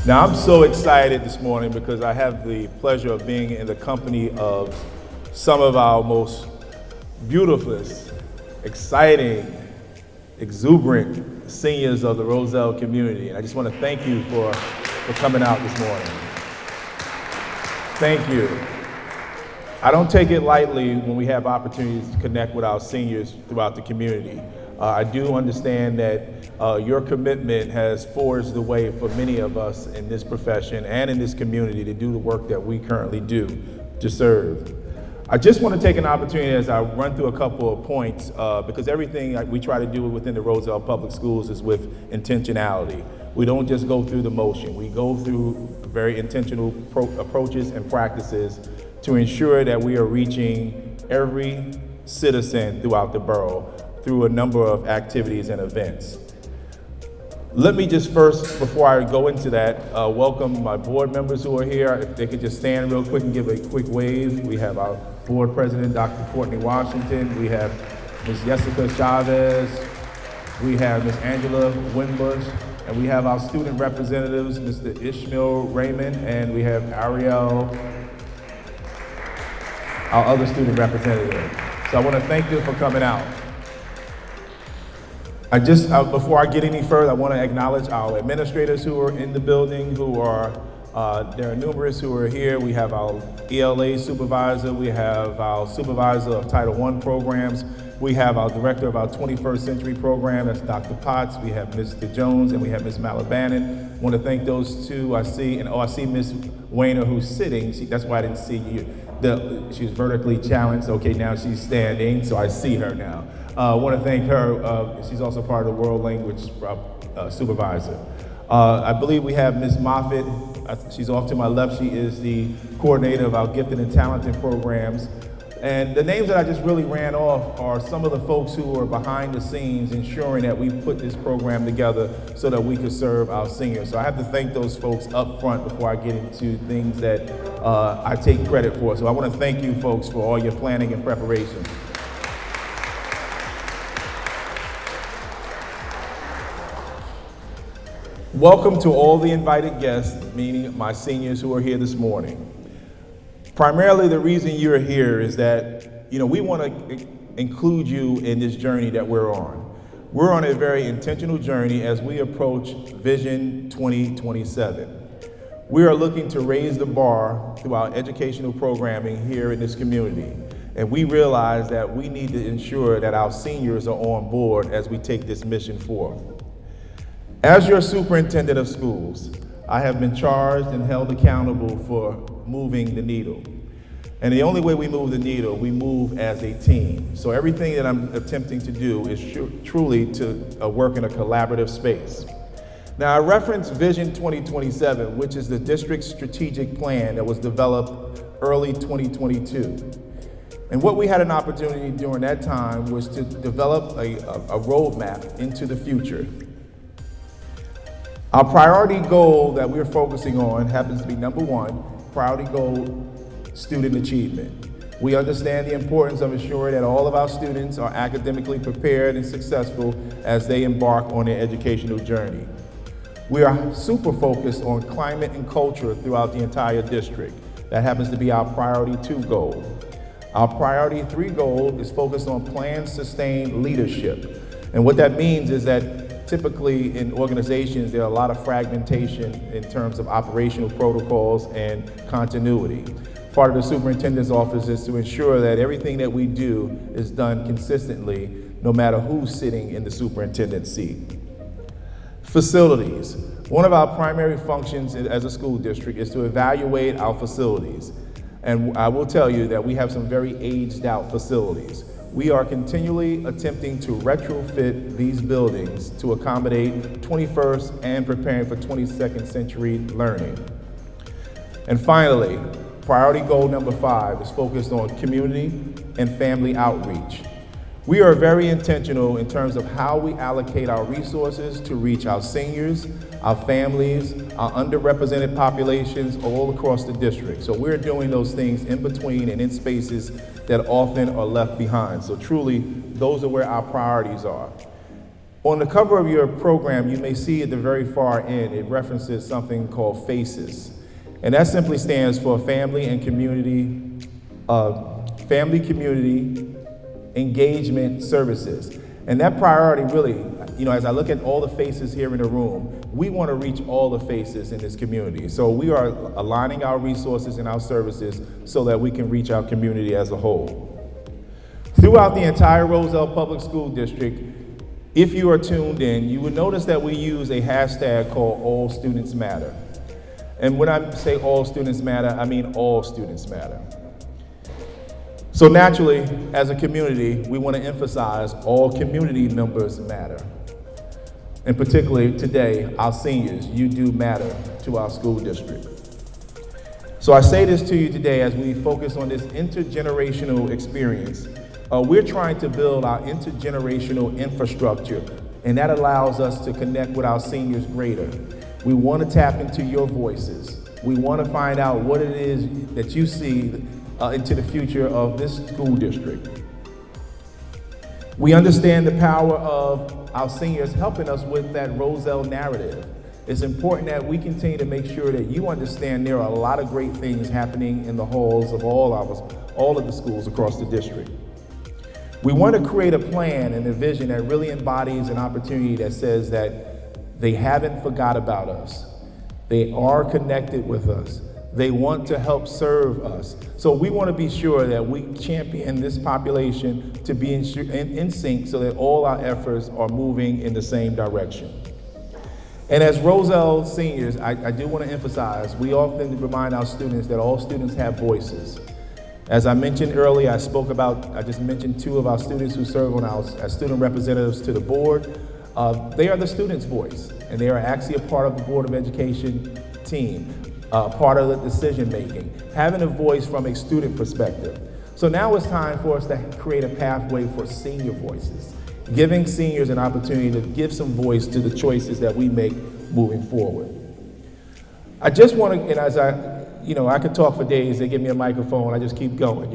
Now, I'm so excited this morning because I have the pleasure of being in the company of some of our most beautifulest, exciting, exuberant seniors of the Roselle community. And I just want to thank you for coming out this morning. Thank you. I don't take it lightly when we have opportunities to connect with our seniors throughout the community. I do understand that your commitment has forged the way for many of us in this profession and in this community to do the work that we currently do to serve. I just want to take an opportunity as I run through a couple of points because everything we try to do within the Roselle Public Schools is with intentionality. We don't just go through the motion. We go through very intentional approaches and practices to ensure that we are reaching every citizen throughout the borough through a number of activities and events. Let me just first, before I go into that, welcome my board members who are here. If they could just stand real quick and give a quick wave. We have our board president, Dr. Courtney Washington. We have Ms. Jessica Chavez. We have Ms. Angela Winbush. And we have our student representatives, Mr. Ishmael Raymond, and we have Ariel, our other student representative. So I want to thank you for coming out. Before I get any further, I want to acknowledge our administrators who are in the building, there are numerous who are here. We have our ELA supervisor, we have our supervisor of Title I programs, we have our director of our 21st Century program, that's Dr. Potts, we have Mr. Jones, and we have Ms. Malabanan. I want to thank those two. I see Ms. Wayner who's sitting. That's why I didn't see you. She's vertically challenged. Okay, now she's standing, so I see her now. I want to thank her. She's also part of the World Language Supervisor. I believe we have Ms. Moffitt. She's off to my left. She is the coordinator of our Gifted and Talented programs. And the names that I just really ran off are some of the folks who are behind the scenes ensuring that we put this program together so that we could serve our seniors. So I have to thank those folks up front before I get into things that I take credit for. So I want to thank you folks for all your planning and preparation. Welcome to all the invited guests, meaning my seniors who are here this morning. Primarily, the reason you're here is that, we want to include you in this journey that we're on. We're on a very intentional journey as we approach Vision 2027. We are looking to raise the bar through our educational programming here in this community. And we realize that we need to ensure that our seniors are on board as we take this mission forth. As your superintendent of schools, I have been charged and held accountable for moving the needle. And the only way we move the needle, we move as a team. So everything that I'm attempting to do is truly to work in a collaborative space. Now, I referenced Vision 2027, which is the district's strategic plan that was developed early 2022. And what we had an opportunity during that time was to develop a roadmap into the future. Our priority goal that we're focusing on happens to be number one, priority goal, student achievement. We understand the importance of ensuring that all of our students are academically prepared and successful as they embark on their educational journey. We are super focused on climate and culture throughout the entire district. That happens to be our priority 2 goal. Our priority 3 goal is focused on planned, sustained leadership. And what that means is that typically in organizations, there are a lot of fragmentation in terms of operational protocols and continuity. Part of the superintendent's office is to ensure that everything that we do is done consistently, no matter who's sitting in the superintendent's seat. Facilities. One of our primary functions as a school district is to evaluate our facilities. And I will tell you that we have some very aged out facilities. We are continually attempting to retrofit these buildings to accommodate 21st and preparing for 22nd century learning. And finally, priority goal number 5 is focused on community and family outreach. We are very intentional in terms of how we allocate our resources to reach our seniors, our families, our underrepresented populations all across the district. So we're doing those things in between and in spaces that often are left behind. So truly, those are where our priorities are. On the cover of your program, you may see at the very far end, it references something called FACES. And that simply stands for Family Community Engagement Services. And that priority really, as I look at all the faces here in the room, we want to reach all the faces in this community. So we are aligning our resources and our services so that we can reach our community as a whole. Throughout the entire Roselle Public School District, if you are tuned in, you will notice that we use a hashtag called All Students Matter. And when I say all students matter, I mean all students matter. So naturally, as a community, we want to emphasize all community members matter. And particularly today, our seniors, you do matter to our school district. So I say this to you today as we focus on this intergenerational experience. We're trying to build our intergenerational infrastructure, and that allows us to connect with our seniors greater. We want to tap into your voices. We want to find out what it is that you see into the future of this school district. We understand the power of our seniors helping us with that Roselle narrative. It's important that we continue to make sure that you understand there are a lot of great things happening in the halls of all of the schools across the district. We want to create a plan and a vision that really embodies an opportunity that says that they haven't forgot about us. They are connected with us. They want to help serve us. So we want to be sure that we champion this population to be in sync so that all our efforts are moving in the same direction. And as Roselle seniors, I do want to emphasize, we often remind our students that all students have voices. As I mentioned earlier, I just mentioned two of our students who serve as student representatives to the board. They are the students' voice, and they are actually a part of the Board of Education team, part of the decision making, having a voice from a student perspective. So now it's time for us to create a pathway for senior voices, giving seniors an opportunity to give some voice to the choices that we make moving forward. I just want to, and as I could talk for days. They give me a microphone, I just keep going.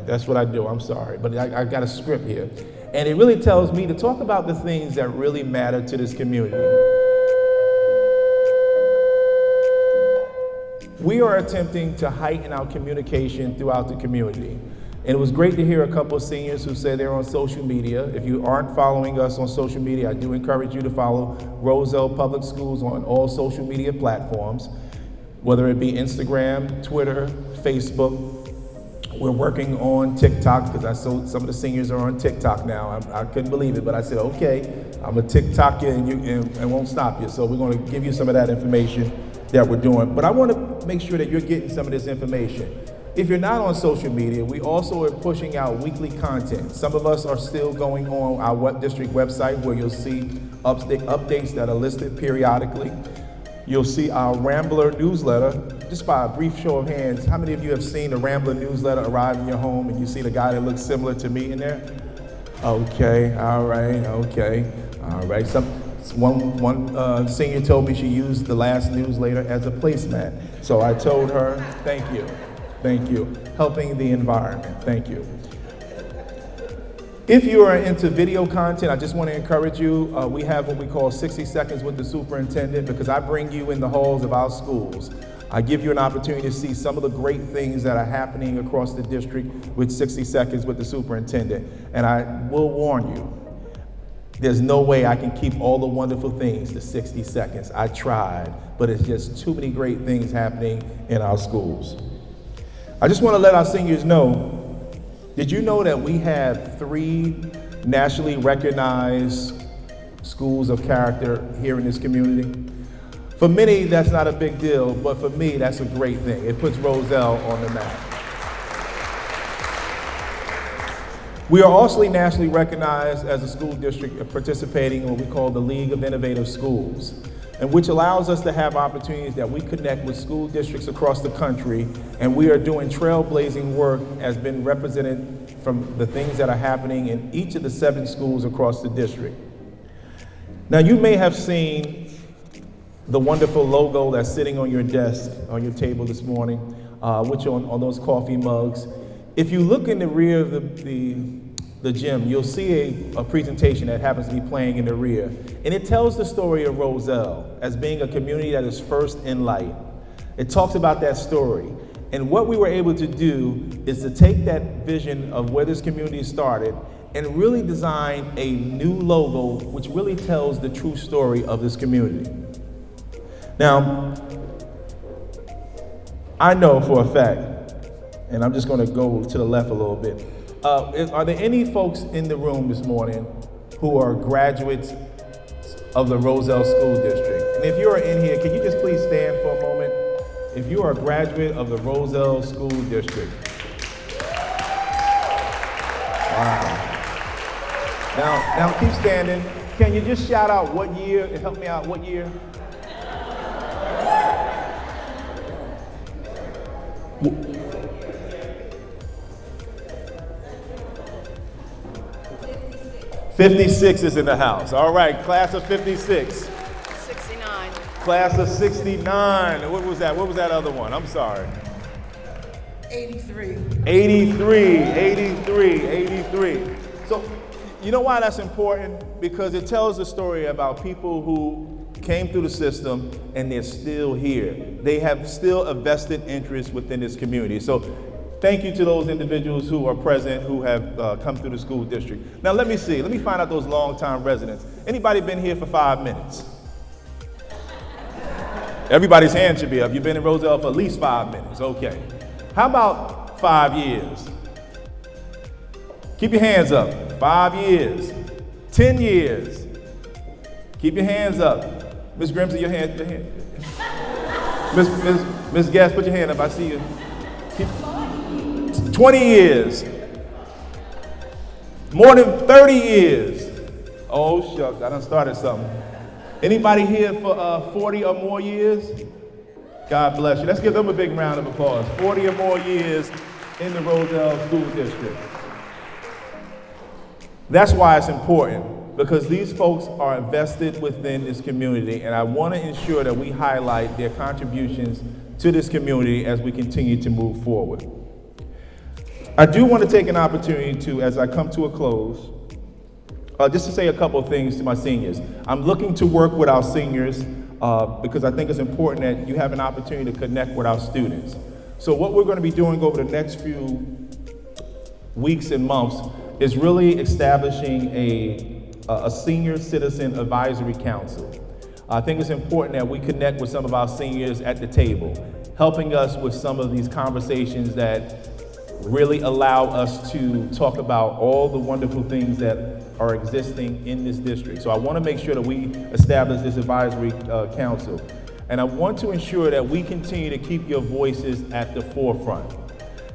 That's what I do, I'm sorry. But I got a script here. And it really tells me to talk about the things that really matter to this community. We are attempting to heighten our communication throughout the community. And it was great to hear a couple of seniors who say they're on social media. If you aren't following us on social media, I do encourage you to follow Roselle Public Schools on all social media platforms, whether it be Instagram, Twitter, Facebook. We're working on TikTok because I saw some of the seniors are on TikTok now. I couldn't believe it, but I said, okay, I'm a TikTok you and won't stop you. So we're going to give you some of that information that we're doing. But I want to make sure that you're getting some of this information. If you're not on social media, we also are pushing out weekly content. Some of us are still going on our district website where you'll see updates that are listed periodically. You'll see our Rambler newsletter. Just by a brief show of hands, how many of you have seen the Rambler newsletter arrive in your home and you see the guy that looks similar to me in there? Okay, all right. One senior told me she used the last newsletter as a placemat. So I told her, thank you. Helping the environment, thank you. If you are into video content, I just want to encourage you, we have what we call 60 Seconds with the Superintendent, because I bring you in the halls of our schools. I give you an opportunity to see some of the great things that are happening across the district with 60 Seconds with the Superintendent. And I will warn you, there's no way I can keep all the wonderful things to 60 seconds. I tried, but it's just too many great things happening in our schools. I just want to let our seniors know, did you know that we have 3 nationally recognized schools of character here in this community? For many, that's not a big deal, but for me, that's a great thing. It puts Roselle on the map. We are also nationally recognized as a school district participating in what we call the League of Innovative Schools, and which allows us to have opportunities that we connect with school districts across the country, and we are doing trailblazing work as been represented from the things that are happening in each of the 7 schools across the district. Now, you may have seen the wonderful logo that's sitting on your desk, on your table this morning, which on those coffee mugs. If you look in the rear of the gym, you'll see a presentation that happens to be playing in the rear. And it tells the story of Roselle as being a community that is first in light. It talks about that story. And what we were able to do is to take that vision of where this community started and really design a new logo which really tells the true story of this community. Now, I know for a fact, and I'm just going to go to the left a little bit. Are there any folks in the room this morning who are graduates of the Roselle School District? And if you are in here, can you just please stand for a moment? If you are a graduate of the Roselle School District. Wow. Now keep standing. Can you just shout out what year? Help me out, what year? '56 is in the house. All right, class of '56. 69. Class of '69. What was that? What was that other one? I'm sorry. 83. 83. So, you know why that's important? Because it tells a story about people who came through the system and they're still here. They have still a vested interest within this community. So thank you to those individuals who are present who have come through the school district. Now let me find out those longtime residents. Anybody been here for 5 minutes? Everybody's hand should be up. You've been in Roselle for at least 5 minutes, okay. How about 5 years? Keep your hands up. 5 years. 10 years. Keep your hands up. Ms. Grimsey, your hand. Ms. Gass, put your hand up. I see you. 20 years. More than 30 years. Oh, shucks, I done started something. Anybody here for 40 or more years? God bless you. Let's give them a big round of applause. 40 or more years in the Roselle School District. That's why it's important, because these folks are invested within this community, and I want to ensure that we highlight their contributions to this community as we continue to move forward. I do want to take an opportunity to, as I come to a close, just to say a couple of things to my seniors. I'm looking to work with our seniors because I think it's important that you have an opportunity to connect with our students. So what we're going to be doing over the next few weeks and months is really establishing a senior citizen advisory council. I think it's important that we connect with some of our seniors at the table, helping us with some of these conversations that really allow us to talk about all the wonderful things that are existing in this district. So I want to make sure that we establish this advisory council. And I want to ensure that we continue to keep your voices at the forefront.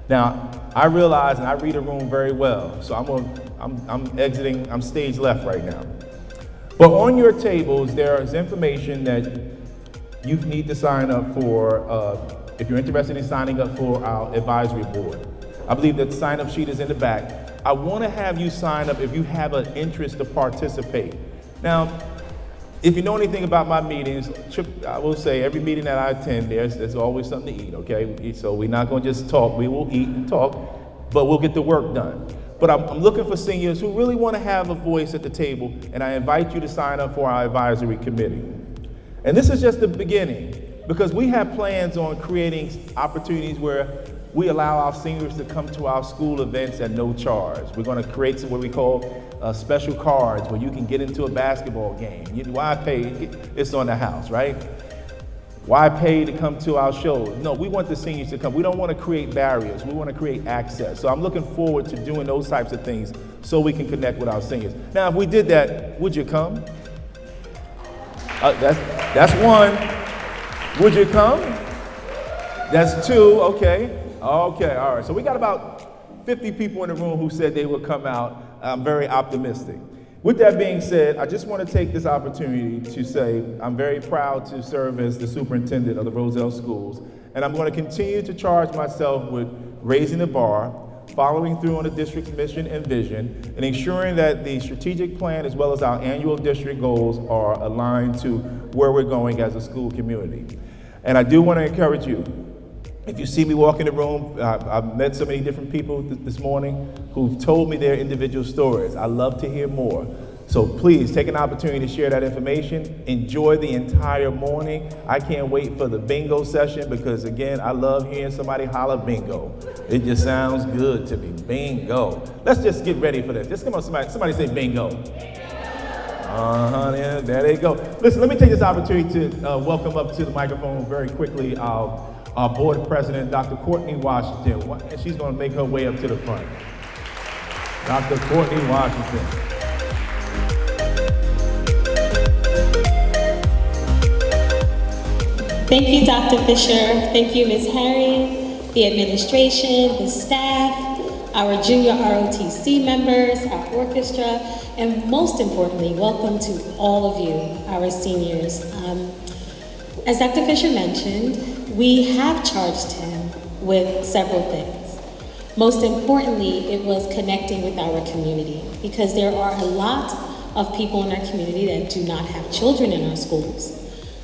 Now, I realize and I read a room very well, so I'm stage left right now. But on your tables, there is information that you need to sign up for if you're interested in signing up for our advisory board. I believe that the sign-up sheet is in the back. I want to have you sign up if you have an interest to participate. Now, if you know anything about my meetings, I will say every meeting that I attend, there's always something to eat, okay? So we're not going to just talk. We will eat and talk, but we'll get the work done. But I'm looking for seniors who really want to have a voice at the table, and I invite you to sign up for our advisory committee. And this is just the beginning, because we have plans on creating opportunities where we allow our seniors to come to our school events at no charge. We're going to create some what we call special cards where you can get into a basketball game. Why pay? It's on the house, right? Why pay to come to our shows? No, we want the seniors to come. We don't want to create barriers. We want to create access. So I'm looking forward to doing those types of things so we can connect with our seniors. Now, if we did that, would you come? That's one. Would you come? That's two, okay. Okay, all right. So we got about 50 people in the room who said they would come out. I'm very optimistic. With that being said, I just want to take this opportunity to say I'm very proud to serve as the superintendent of the Roselle schools, and I'm going to continue to charge myself with raising the bar, following through on the district's mission and vision, and ensuring that the strategic plan as well as our annual district goals are aligned to where we're going as a school community. And I do want to encourage you, If you see me walk in the room, I've met so many different people this morning who've told me their individual stories. I love to hear more. So please take an opportunity to share that information. Enjoy the entire morning. I can't wait for the bingo session because, again, I love hearing somebody holler bingo. It just sounds good to me. Bingo. Let's just get ready for this. Just come on, somebody say bingo. Yeah, there they go. Listen, let me take this opportunity to welcome up to the microphone very quickly our board president, Dr. Courtney Washington, and she's going to make her way up to the front. Dr. Courtney Washington. Thank you, Dr. Fisher. Thank you, Ms. Harry, the administration, the staff, our junior ROTC members, our orchestra, and most importantly, welcome to all of you, our seniors. As Dr. Fisher mentioned, we have charged him with several things. Most importantly, it was connecting with our community because there are a lot of people in our community that do not have children in our schools.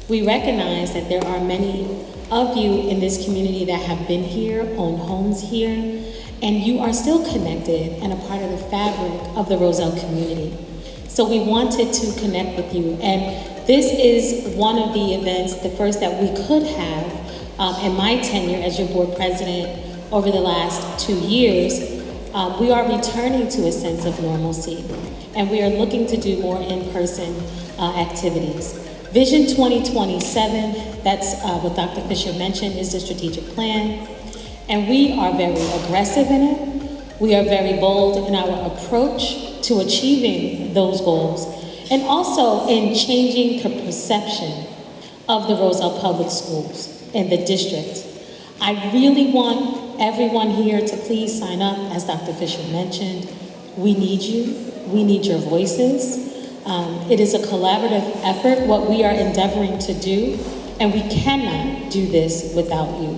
We recognize that there are many of you in this community that have been here, own homes here, and you are still connected and a part of the fabric of the Roselle community. So we wanted to connect with you, and this is one of the events, the first that we could have in my tenure as your board president over the last 2 years. We are returning to a sense of normalcy, and we are looking to do more in-person activities. Vision 2027, that's what Dr. Fisher mentioned, is the strategic plan. And we are very aggressive in it. We are very bold in our approach to achieving those goals. And also in changing the perception of the Roselle Public Schools in the district. I really want everyone here to please sign up, as Dr. Fisher mentioned. We need you. We need your voices. It is a collaborative effort, what we are endeavoring to do, and we cannot do this without you.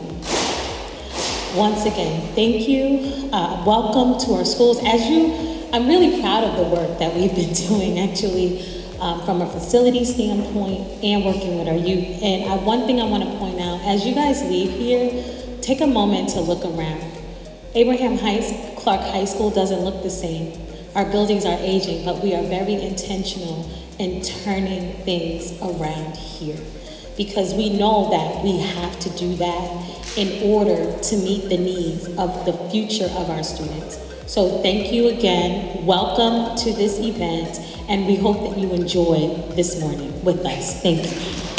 Once again, thank you. Welcome to our schools. I'm really proud of the work that we've been doing, actually, from a facility standpoint and working with our youth. And one thing I want to point out, as you guys leave here, take a moment to look around. Abraham Clark High School doesn't look the same. Our buildings are aging, but we are very intentional in turning things around here because we know that we have to do that in order to meet the needs of the future of our students. So thank you again. Welcome to this event, and we hope that you enjoy this morning with us. Thank you.